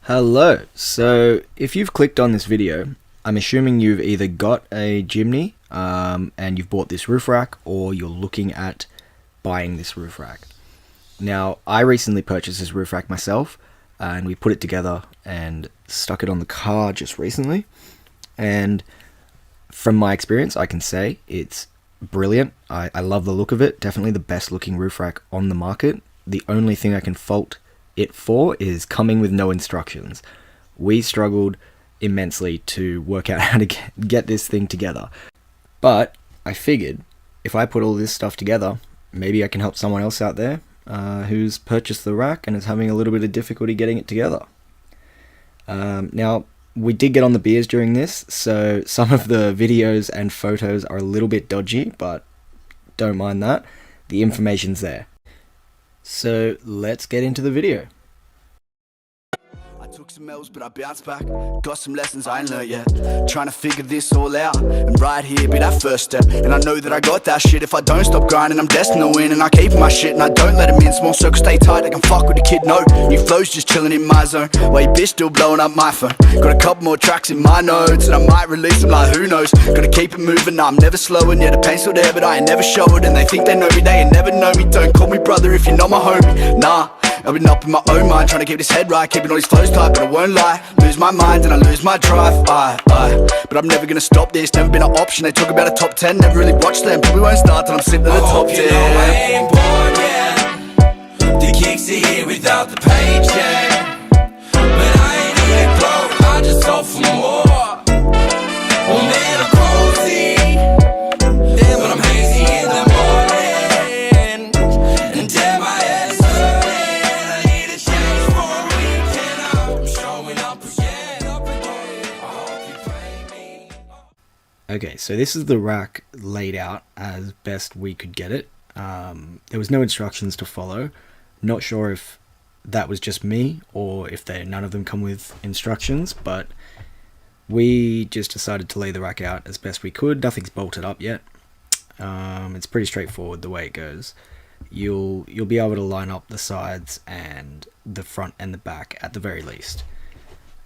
Hello. So if you've clicked on this video, I'm assuming you've either got a Jimny and you've bought this roof rack, or you're looking at buying this roof rack. Now, I recently purchased this roof rack myself, and we put it together and stuck it on the car just recently. And from my experience, I can say it's brilliant. I love the look of it. Definitely the best looking roof rack on the market. The only thing I can fault it for is coming with no instructions. We struggled immensely to work out how to get this thing together. But I figured if I put all this stuff together, maybe I can help someone else out there who's purchased the rack and is having a little bit of difficulty getting it together. Now, we did get on the beers during this, so some of the videos and photos are a little bit dodgy, but don't mind that. The information's there. So let's get into the video. I took some L's, but I bounced back. Got some lessons I ain't learned yet. Trying to figure this all out, and right here be that first step. And I know that I got that shit. If I don't stop grinding, I'm destined to win. And I keep my shit, and I don't let them in. Small circles stay tight, I can fuck with the kid, no. New flows just chilling in my zone, while your bitch still blowing up my phone. Got a couple more tracks in my notes, and I might release them like who knows. Gotta keep it moving, I'm never slowing. Yeah, the pain's still there, but I ain't never show it. And they think they know me, they ain't never know me. Don't call me brother if you're not my homie, nah. I've been up in my own mind, trying to keep this head right, keeping all these flows tight, but I won't lie. Lose my mind and I lose my drive, but I'm never gonna stop this, never been an option. They talk about a top 10, never really watched them. Probably won't start till I'm sitting at the top 10. I ain't born yet. The kicks are here without the paycheck, but I ain't here broke, I just hope for more. Well, man, I'm cozy, yeah, but I'm hazy in the morning, and damn, my head's hurting. I need a change for a weekend. I'm showing up again, I hope you play me. Okay, so this is the rack laid out as best we could get it. There was no instructions to follow. Not sure if that was just me or if none of them come with instructions, but we just decided to lay the rack out as best we could. Nothing's bolted up yet. It's pretty straightforward the way it goes. You'll be able to line up the sides and the front and the back at the very least.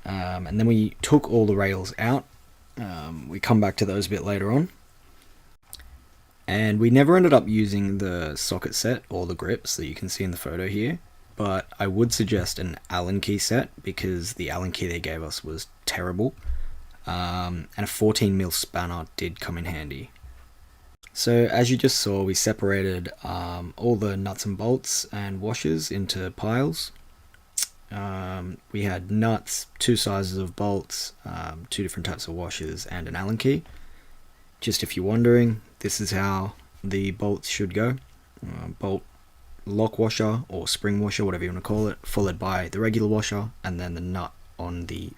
And then we took all the rails out. We come back to those a bit later on. And we never ended up using the socket set or the grips that you can see in the photo here. But I would suggest an Allen key set, because the Allen key they gave us was terrible. And a 14mm spanner did come in handy. So as you just saw, we separated all the nuts and bolts and washers into piles. We had nuts, two sizes of bolts, two different types of washers, and an Allen key. Just if you're wondering, this is how the bolts should go. Bolt lock washer or spring washer, whatever you want to call it, followed by the regular washer, and then the nut on the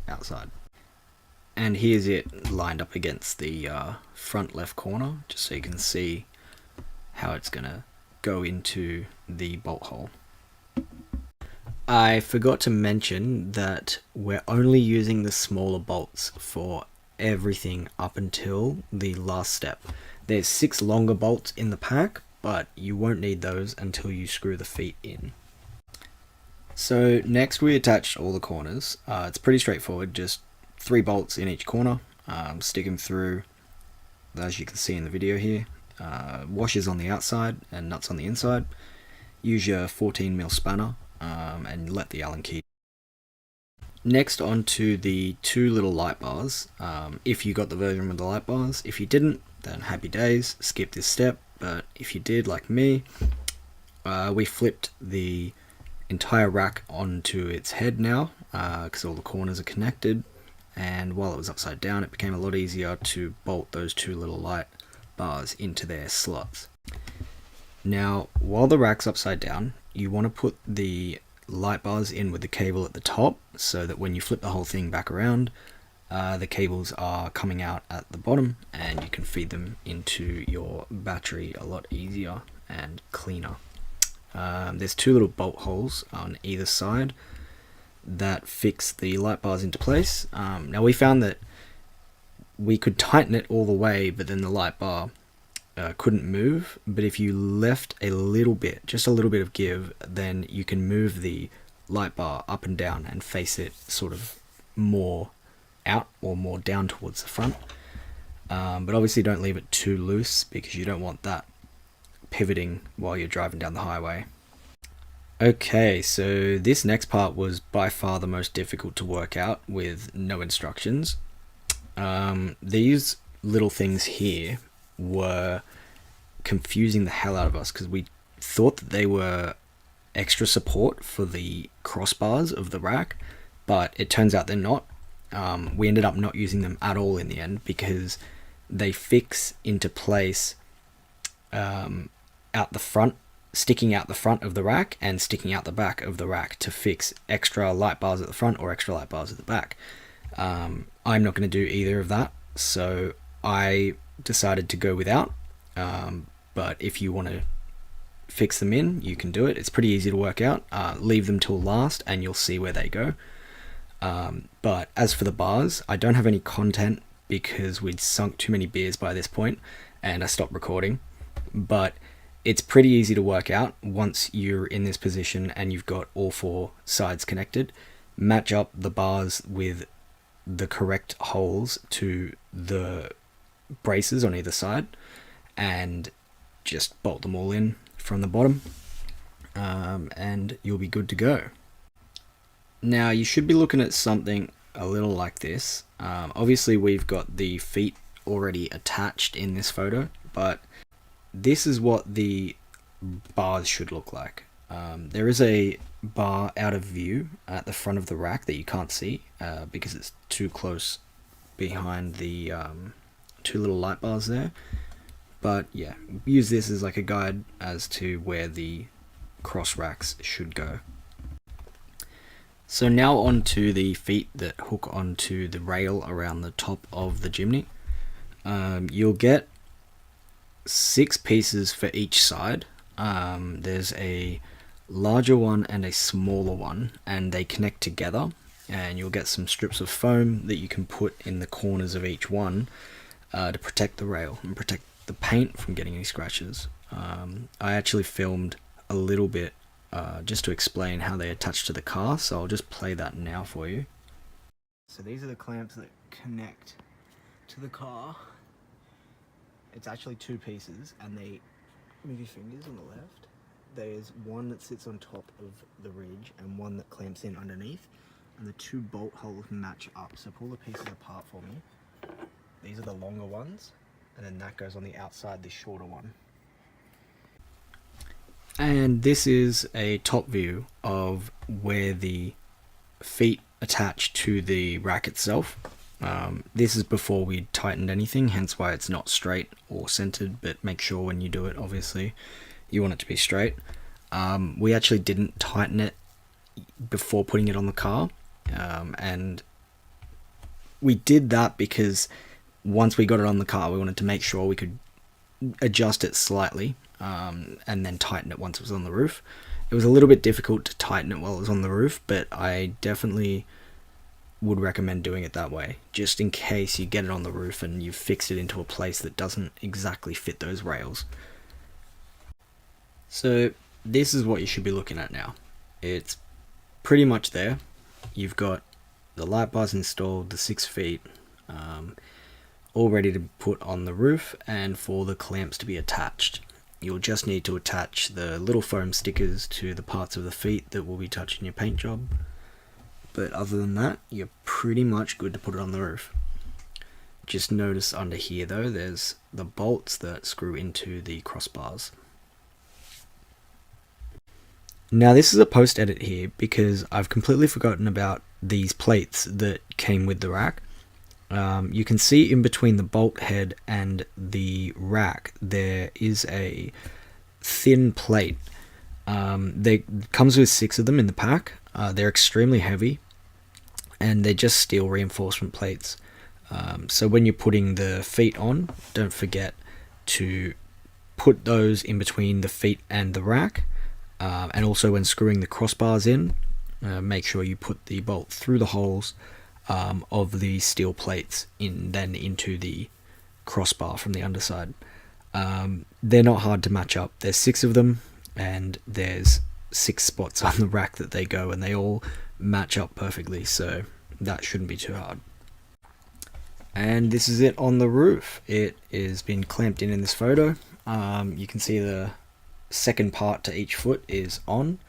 outside. And here's it lined up against the front left corner, just so you can see how it's gonna go into the bolt hole. I forgot to mention that we're only using the smaller bolts for everything up until the last step. There's 6 longer bolts in the pack, but you won't need those until you screw the feet in. So next we attached all the corners. It's pretty straightforward, just 3 bolts in each corner. Stick them through, as you can see in the video here. Washers on the outside and nuts on the inside. Use your 14mm spanner and let the Allen key. Next, onto the 2 little light bars. If you got the version with the light bars, if you didn't, then happy days, skip this step. But if you did, like me, we flipped the entire rack onto its head now, because all the corners are connected. And while it was upside down, it became a lot easier to bolt those 2 little light bars into their slots. Now, while the rack's upside down, you want to put the light bars in with the cable at the top, so that when you flip the whole thing back around, the cables are coming out at the bottom, and you can feed them into your battery a lot easier and cleaner. There's 2 little bolt holes on either side that fix the light bars into place. Now, we found that we could tighten it all the way, but then the light bar couldn't move, but if you left a little bit, just a little bit of give, then you can move the light bar up and down and face it sort of more out or more down towards the front. But obviously don't leave it too loose because you don't want that pivoting while you're driving down the highway. Okay, so this next part was by far the most difficult to work out with no instructions. These little things here were confusing the hell out of us because we thought that they were extra support for the crossbars of the rack, but it turns out they're not. We ended up not using them at all in the end because they fix into place out the front, sticking out the front of the rack and sticking out the back of the rack to fix extra light bars at the front or extra light bars at the back. I'm not going to do either of that, so I decided to go without. But if you want to fix them in, you can do it. It's pretty easy to work out. Leave them till last and you'll see where they go. But as for the bars, I don't have any content because we'd sunk too many beers by this point and I stopped recording. But it's pretty easy to work out once you're in this position and you've got all four sides connected. Match up the bars with the correct holes to the braces on either side and just bolt them all in from the bottom, and you'll be good to go. Now you should be looking at something a little like this. Obviously we've got the feet already attached in this photo, but this is what the bars should look like. There is a bar out of view at the front of the rack that you can't see because it's too close behind the two little light bars there. But yeah, use this as like a guide as to where the cross racks should go. So now on to the feet that hook onto the rail around the top of the Jimny. You'll get 6 pieces for each side. There's a larger one and a smaller one, and they connect together, and you'll get some strips of foam that you can put in the corners of each one to protect the rail and protect the paint from getting any scratches. I actually filmed a little bit just to explain how they attach to the car, so I'll just play that now for you. So these are the clamps that connect to the car. It's actually 2 pieces, and they move your fingers on the left. There's one that sits on top of the ridge and one that clamps in underneath, and the 2 bolt holes match up. So pull the pieces apart for me. These are the longer ones, and then that goes on the outside, the shorter one. And this is a top view of where the feet attach to the rack itself. This is before we tightened anything, hence why it's not straight or centered, but make sure when you do it, obviously, you want it to be straight. We actually didn't tighten it before putting it on the car, and we did that because once we got it on the car, we wanted to make sure we could adjust it slightly and then tighten it once it was on the roof. It was a little bit difficult to tighten it while it was on the roof, but I definitely would recommend doing it that way, just in case you get it on the roof and you've fixed it into a place that doesn't exactly fit those rails. So this is what you should be looking at now. It's pretty much there. You've got the light bars installed, the 6 feet, all ready to put on the roof and for the clamps to be attached. You'll just need to attach the little foam stickers to the parts of the feet that will be touching your paint job. But other than that, you're pretty much good to put it on the roof. Just notice under here though, there's the bolts that screw into the crossbars. Now this is a post edit here because I've completely forgotten about these plates that came with the rack. You can see in between the bolt head and the rack there is a thin plate. There comes with 6 of them in the pack. They're extremely heavy and they're just steel reinforcement plates. So when you're putting the feet on, don't forget to put those in between the feet and the rack. And also when screwing the crossbars in, make sure you put the bolt through the holes of the steel plates then into the crossbar from the underside. They're not hard to match up. There's 6 of them and there's 6 spots on the rack that they go, and they all match up perfectly, so that shouldn't be too hard. And this is it on the roof. It is been clamped in this photo. You can see the second part to each foot is on.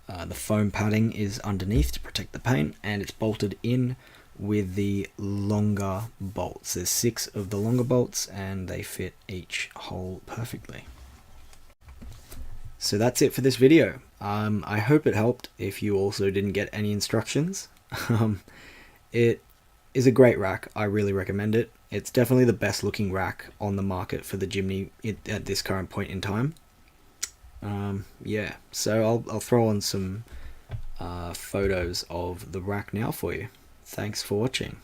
The foam padding is underneath to protect the paint, and it's bolted in with the longer bolts. There's 6 of the longer bolts, and they fit each hole perfectly. So that's it for this video. I hope it helped if you also didn't get any instructions. It is a great rack. I really recommend it. It's definitely the best looking rack on the market for the Jimny at this current point in time. Yeah, so I'll throw on some photos of the rack now for you. Thanks for watching.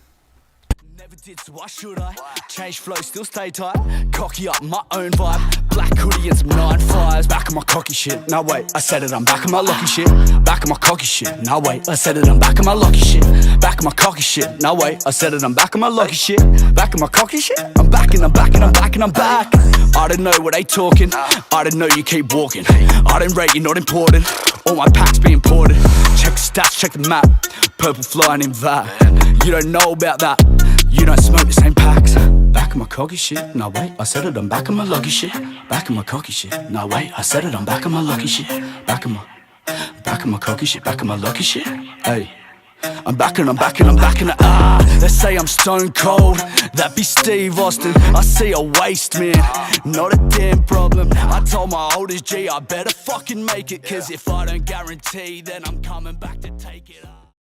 Never did, so why should I? Change flow, still stay tight. Cocky up, my own vibe. Black hoodie and some 9-5s. Back on my cocky shit. No wait, I said it, I'm back on my lucky shit. Back on my cocky shit. No wait, I said it, I'm back on my lucky shit. Back on my cocky shit. No wait, I said it, I'm back on my lucky shit. Back on my cocky shit. I'm back and I'm back and I'm back and I'm back. I don't know what they talking. I don't know you keep walking. I don't rate you, not important. All my packs be imported. Check the stats, check the map. Purple flying in that. You don't know about that. You don't smoke the same packs. Back on my cocky shit. No wait, I said it, I'm back on my lucky shit. Back on my cocky shit. No wait, I said it, I'm back on my lucky shit. Back on my cocky shit. Back on my lucky shit. Hey, I'm back and I'm back and I'm back and they say I'm stone cold. That be Steve Austin. I see a waste man, not a damn problem. I told my oldest G I better fucking make it, cause if I don't guarantee, then I'm coming back to take it up.